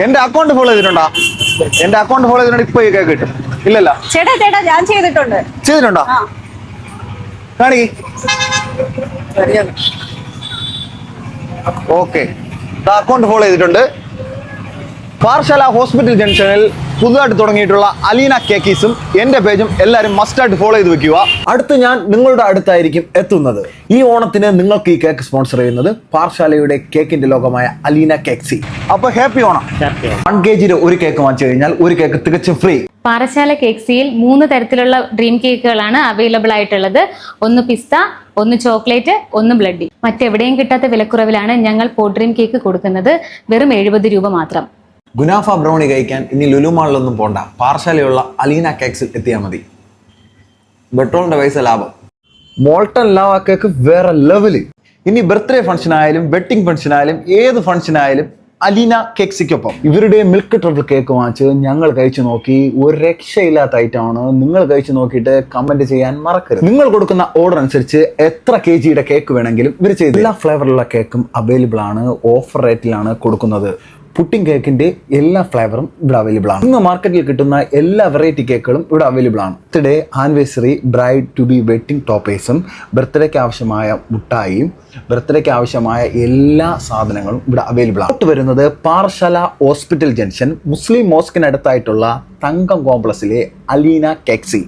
എന്റെ account follow ചെയ്തിട്ടുണ്ടോ? എന്റെ അക്കൗണ്ട് ഫോളോ ചെയ്തിട്ടുണ്ട്. ഇപ്പൊ ഈ കേക്ക് കിട്ടും. ഇല്ലല്ല ചേട്ടാ ഞാൻ ചെയ്തിട്ടുണ്ട്. ചെയ്തിട്ടുണ്ടോ? കാണിക്ക്. ഓക്കെ, അക്കൗണ്ട് ഫോളോ ചെയ്തിട്ടുണ്ട്. പാറശാല ഹോസ്പിറ്റൽ ജംഗ്ഷനിൽ പുതുതായിട്ട് തുടങ്ങിയിട്ടുള്ള അലീന കേക്കീസും എന്റെ പേജും എല്ലാവരും മസ്റ്റായിട്ട് ഫോളോ ചെയ്ത് വെക്കുക. അടുത്ത് ഞാൻ നിങ്ങളുടെ അടുത്തായിരിക്കും എത്തുന്നത്. ഈ ഓണത്തിന് നിങ്ങൾക്ക് ഈ കേക്ക് സ്പോൺസർ ചെയ്യുന്നത് പാറശാലയുടെ കേക്കിന്റെ ലോകമായ അലീന കേക്സി. അപ്പൊ ഹാപ്പി ഓണം. 1 kg ഒരു കേക്ക് വാങ്ങിച്ചു കഴിഞ്ഞാൽ ഒരു കേക്ക് തികച്ചും ഫ്രീ. പാറശാല കേക്സിയിൽ 3 തരത്തിലുള്ള ഡ്രീം കേക്കുകളാണ് അവൈലബിൾ ആയിട്ടുള്ളത്. ഒന്ന് പിസ്ത, ഒന്ന് ചോക്ലേറ്റ്, ഒന്ന് ബ്ലഡി. മറ്റെവിടെയും കിട്ടാത്ത വിലക്കുറവിലാണ് ഞങ്ങൾ പോഡ്രീം കേക്ക് കൊടുക്കുന്നത്. വെറും 70 രൂപ മാത്രം. ഗുനാഫ ബ്രൗണി കഴിക്കാൻ ഇനി ലുലു മാളിലൊന്നും പോണ്ട, പാറശാലയുള്ള അലീന കേക്സിൽ എത്തിയാൽ മതി. പെട്രോളിന്റെ പൈസ ലാഭം. മോൾട്ടൺ ലാവ കേക്ക് വേറെ ലെവല്. ഇനി ബർത്ത്ഡേ ഫംഗ്ഷൻ ആയാലും വെഡിങ് ഫംഗ്ഷൻ ആയാലും ഏത് ഫംഗ്ഷൻ ആയാലും അലീന കേക്സിക്കൊപ്പം ഇവരുടെ മിൽക്ക് ട്രബിൾ കേക്ക് വാങ്ങിച്ച് ഞങ്ങൾ കഴിച്ചു നോക്കി. ഒരു രക്ഷയില്ലാത്ത ഐറ്റമാണ്. നിങ്ങൾ കഴിച്ചു നോക്കിയിട്ട് കമന്റ് ചെയ്യാൻ മറക്കരുത്. നിങ്ങൾ കൊടുക്കുന്ന ഓർഡർ അനുസരിച്ച് എത്ര kgയുടെ കേക്ക് വേണമെങ്കിലും ഇവർ ചെയ്ത് എല്ലാ ഫ്ലേവറിലുള്ള കേക്കും അവൈലബിൾ ആണ്. ഓഫർ റേറ്റിലാണ് കൊടുക്കുന്നത്. പുട്ടിംഗ് കേക്കിന്റെ എല്ലാ ഫ്ലേവറും ഇവിടെ അവൈലബിൾ ആണ്. ഇന്ന് മാർക്കറ്റിൽ കിട്ടുന്ന എല്ലാ വെറൈറ്റി കേക്കുകളും ഇവിടെ അവൈലബിൾ ആണ്. Birthday, anniversary, bride to be wedding ടോപ്പേഴ്സും ബർത്ത്ഡേക്ക് ആവശ്യമായ മുട്ടായിയും ബർത്ത്ഡേക്ക് ആവശ്യമായ എല്ലാ സാധനങ്ങളും ഇവിടെ അവൈലബിൾ ആണ്. വരുന്നത് പാറശാല ഹോസ്പിറ്റൽ ജംഗ്ഷൻ മുസ്ലിം മോസ്കിനടുത്തായിട്ടുള്ള തങ്കം കോംപ്ലക്സിലെ അലീന കേക്സി.